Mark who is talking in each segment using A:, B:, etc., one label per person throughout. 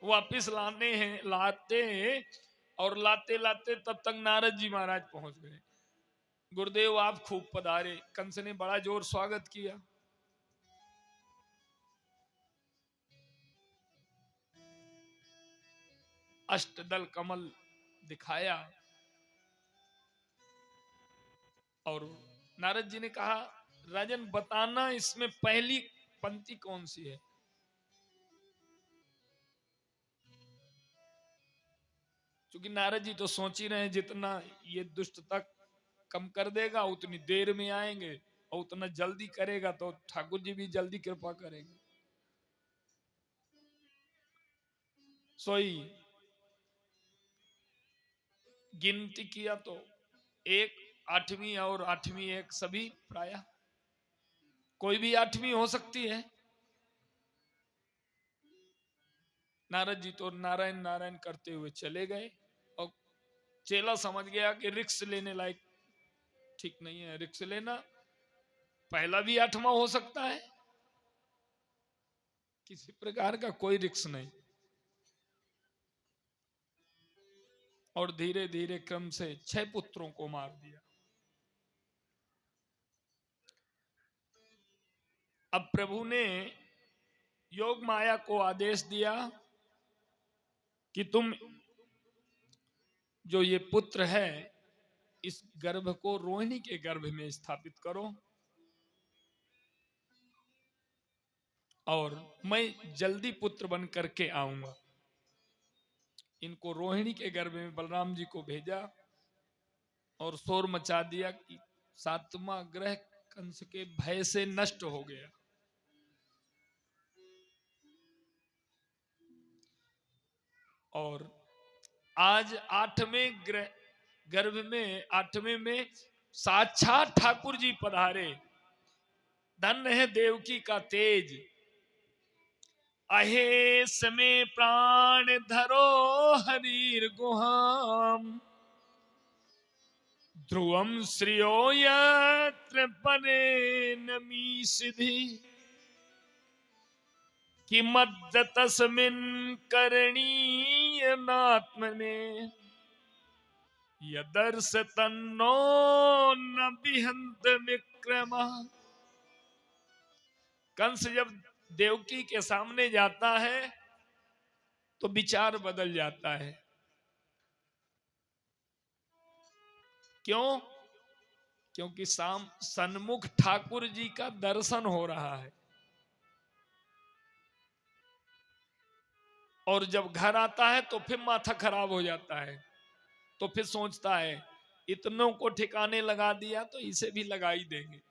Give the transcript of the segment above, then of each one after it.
A: वापिस लाते हैं और लाते लाते तब तक नारद जी महाराज पहुंच गए। गुरुदेव आप खूब पधारे। कंस ने बड़ा जोर स्वागत किया। अष्टदल कमल दिखाया और नारद जी ने कहा राजन बताना इसमें पहली पंक्ति कौन सी है। क्योंकि नारद जी तो सोच ही रहे हैं जितना ये दुष्टता कम कर देगा उतनी देर में आएंगे और उतना जल्दी करेगा तो ठाकुर जी भी जल्दी कृपा करेंगे। सोई गिनती किया तो एक आठवीं और आठवीं एक सभी प्राय कोई भी आठवीं हो सकती है। नारद जी तो नारायण नारायण करते हुए चले गए और चेला समझ गया कि रिक्स लेने लायक ठीक नहीं है। रिक्स लेना पहला भी आठवां हो सकता है, किसी प्रकार का कोई रिक्स नहीं। और धीरे धीरे क्रम से 6 पुत्रों को मार दिया। अब प्रभु ने योग माया को आदेश दिया कि तुम जो ये पुत्र है इस गर्भ को रोहिणी के गर्भ में स्थापित करो और मैं जल्दी पुत्र बन करके आऊंगा। इनको रोहिणी के गर्भ में बलराम जी को भेजा और शोर मचा दिया कि 7वां ग्रह कंस के भय से नष्ट हो गया। और आज 8वें ग्रह गर्भ में 8वें में साक्षात ठाकुर जी पधारे। धन्य है देवकी का तेज। अहे समय प्राण धरो हरीर गुहाम ध्रुवम श्रियो यत्र परे नमी सिद्धि कि मद्द तस्मिन् करणीय नात्मने यदर्श तन्नो न बिहंत विक्रम। कंस जब देवकी के सामने जाता है तो विचार बदल जाता है। क्यों? क्योंकि सन्मुख ठाकुर जी का दर्शन हो रहा है। और जब घर आता है तो फिर माथा खराब हो जाता है। तो फिर सोचता है इतनों को ठिकाने लगा दिया तो इसे भी लगा ही देंगे।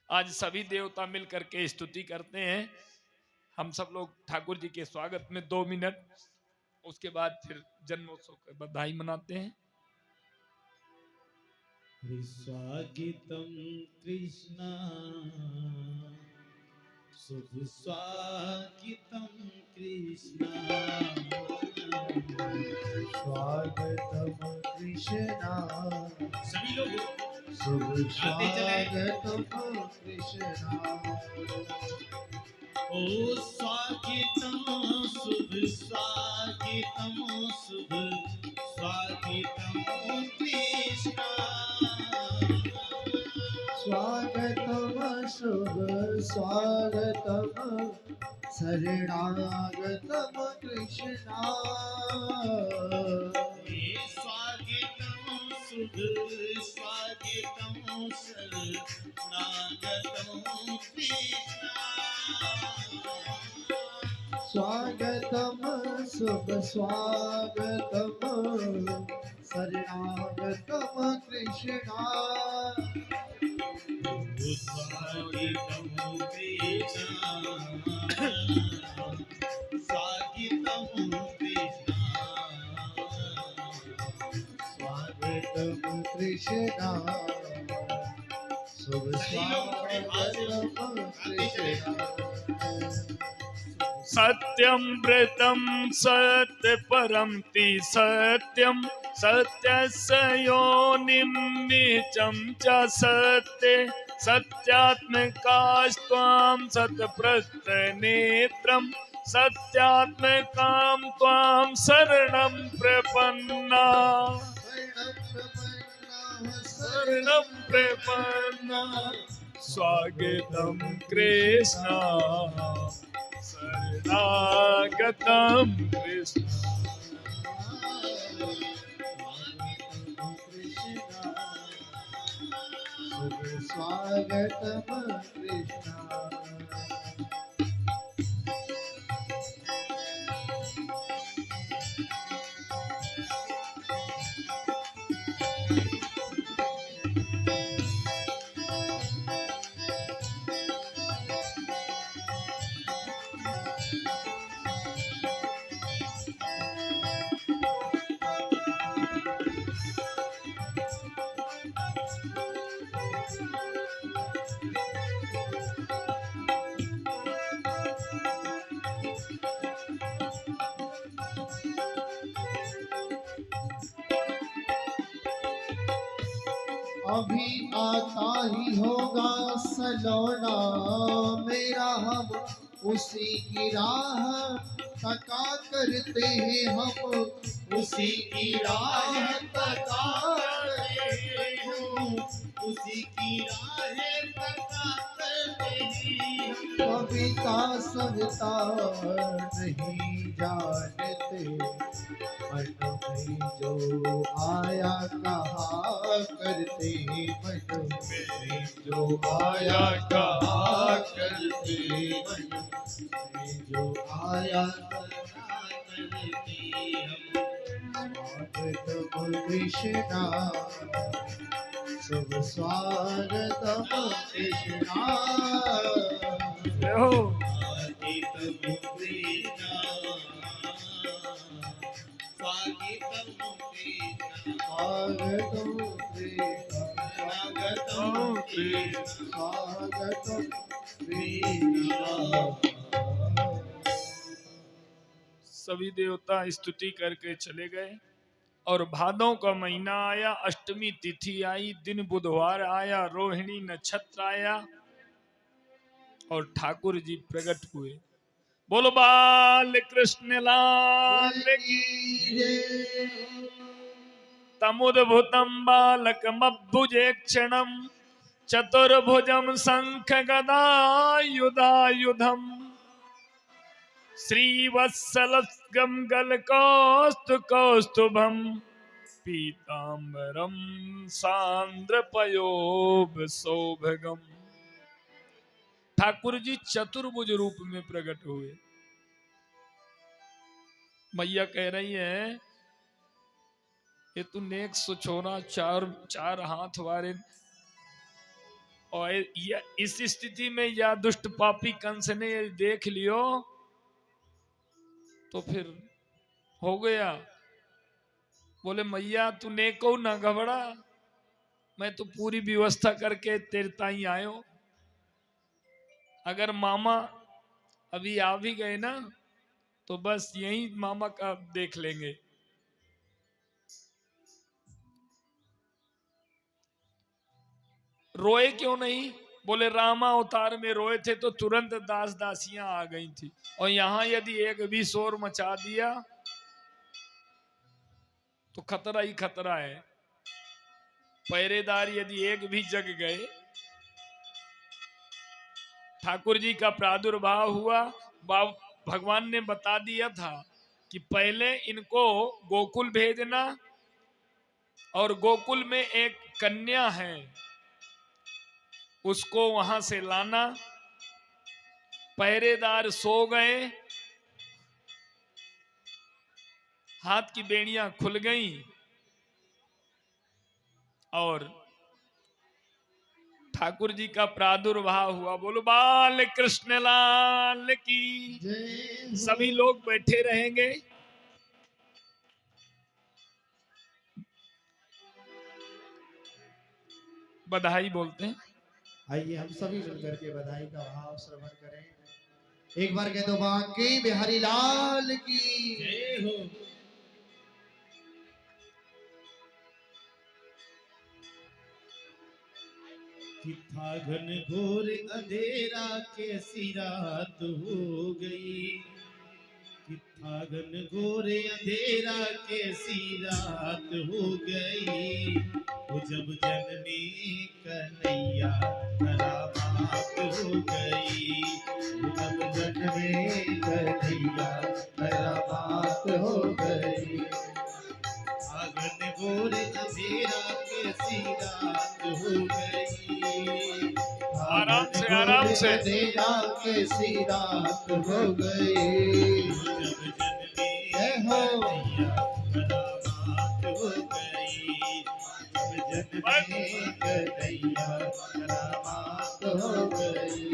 A: आज सभी देवता मिलकर के स्तुति करते हैं। हम सब लोग ठाकुर जी के स्वागत में 2 मिनट, उसके बाद फिर जन्मोत्सव की बधाई मनाते हैं।
B: स्वागतम कृष्णा शुभ स्वागतम कृष्णा स्वागतम कृष्णा सभी लोग शुभ स्वागतम कृष्णा ओ स्वागतम शुभ स्वागतम शुभ स्वागतम कृष्णा स्वागतम शुभ स्वागतम शरणागतम कृष्णा स्वागतम शुभ स्वागतम शरणागतम कृष्णा स्वागतम शुभ स्वागतम शरणागतम कृष्णा स्वागतम कृष्णा स्वागतम कृष्णा स्वागतम कृष्णा शुभ स्वागतम कृष्णा
A: सत्यम व्रतम सत्य परम ति सत्यम सत्यस्य योनिं नीचं च सत्य सत्यात्मकास्त्वां सत्प्रत्यनेत्रं सत्यात्मकां त्वां शरणं प्रपन्ना शरणं प्रपन्ना स्वागतं कृष्ण शरणागतं कृष्ण
B: स्वागतम कृष्ण अभी आता ही होगा सलोना मेरा हम उसी की राह तका करते हैं हम उसी की राह तका करते हैं उसी की राह तका करते हैं कविता सविता नहीं जानते मन में जो आया कहा करते मन में जो आया कहा करते मन में जो आया कहा करते स्वागतम कृष्णा शुभ स्वागतम कृष्णा
A: जय हो
B: स्वागतम कृष्णा स्वागतम कृष्णा स्वागतम कृष्णा स्वागतम कृष्णा
A: सभी देवता स्तुति करके चले गए और भादों का महीना आया, अष्टमी तिथि आई, दिन बुधवार आया, रोहिणी नक्षत्र आया और ठाकुर जी प्रकट हुए। बोलो बाल कृष्ण लाल की तमुद्भुतं बालकमब्भुजे क्षणं चतुर्भुजं शंख गदायुधायुधम् श्रीवत्सलस्गं गलकौस्तुकौस्तुभं पीताम्बरं सांद्रपयोभसौभगम्। ठाकुर जी चतुर्भुज रूप में प्रकट हुए। मैया कह रही है ये तू नेक सुछोरा चार चार हाथ वारे और इस स्थिति में या दुष्ट पापी कंस ने देख लियो तो फिर हो गया। बोले मैया तू नेको ना घबरा, मैं तो पूरी व्यवस्था करके तेरे ताई आयो। अगर मामा अभी आ भी गए ना तो बस यही मामा का देख लेंगे। रोए क्यों नहीं? बोले रामा अवतार में रोए थे तो तुरंत दास दासियां आ गई थी, और यहां यदि एक भी शोर मचा दिया तो खतरा ही खतरा है। पहरेदार यदि एक भी जग गए, ठाकुर जी का प्रादुर्भाव हुआ, भगवान ने बता दिया था कि पहले इनको गोकुल भेजना और गोकुल में एक कन्या है उसको वहां से लाना। पहरेदार सो गए, हाथ की बेड़ियां खुल गईं और ठाकुर जी का प्रादुर्भाव हुआ। बोलो बाल कृष्ण लाल की। सभी लोग बैठे रहेंगे। बधाई बोलते हैं।
B: आइए हम सभी मिलकर के बधाई का भाव श्रवण करें। एक बार कह दो बांके बिहारी लाल की जय हो। कि था घन घोर अंधेरा कैसी रात हो गई,
C: आंगन गोरे अंधेरा कैसी रात हो गई, वो जब जननी कन्हैया करामात हो गई,
B: वो जब जन्मे कन्हैया करामात हो गई।
C: आंगन गोरे अंधेरा कैसी रात हो गई,
A: आराम
B: आंगन
A: से, आराम
B: गोरे
A: से।
B: अंधेरा कैसी रात हो गई।
C: जब जननी
B: जय हो।
C: करामात हो गई, जब
B: जन्मे कन्हैया करामात हो गई।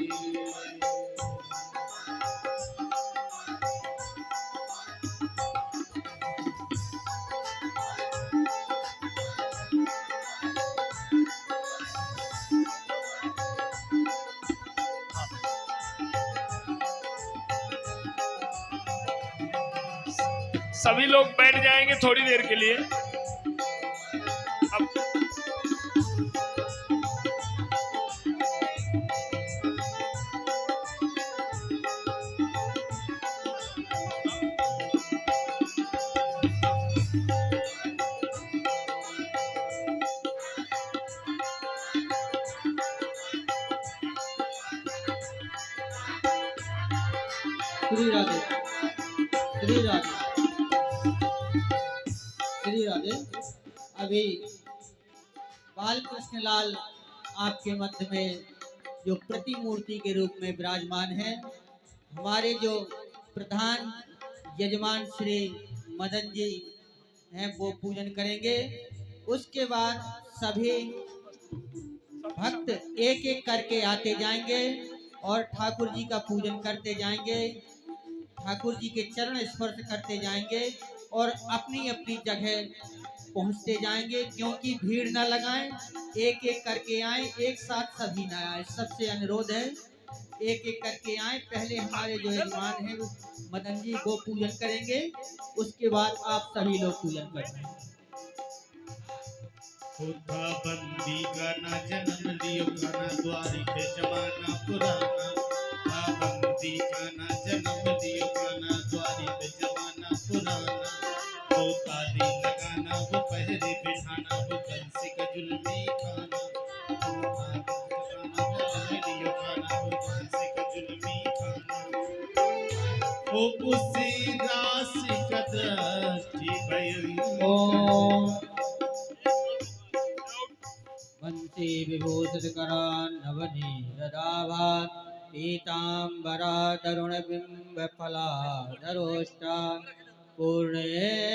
A: सभी लोग बैठ जाएंगे थोड़ी देर के लिए। अब
D: श्री राधे, श्री राधे, श्री राधे। अभी बाल कृष्ण लाल आपके मध्य में जो प्रतिमूर्ति के रूप में विराजमान है, हमारे जो प्रधान यजमान श्री मदन जी हैं वो पूजन करेंगे। उसके बाद सभी भक्त एक एक करके आते जाएंगे और ठाकुर जी का पूजन करते जाएंगे, ठाकुर जी के चरण स्पर्श करते जाएंगे और अपनी अपनी जगह पहुंचते जाएंगे। क्योंकि भीड़ न लगाएं, एक एक करके आए, एक साथ सभी न आए, सबसे अनुरोध है एक एक करके आए। पहले हमारे जो यजमान हैं मदन जी वो पूजन करेंगे, उसके बाद आप सभी लोग पूजन करेंगे।
C: होता बंदी का ना जन्म लियो खाना द्वारी पे जमाना पुराना, था बंदी का ना जन्म लियो खाना द्वारी पे जमाना पुराना, वो ताली लगाना वो पहरे बिठाना वो कंसी का जुल्मी खाना, लियो खाना वो कंसी का जुल्मी खाना, वो उसी राशि कदर की बयन
D: ओम वंशी विभूषितकरान्नवनीरदाभा पीताम्बरा तरुणबिम्बफलाधरोष्टा पूर्णेन्दुहारधवला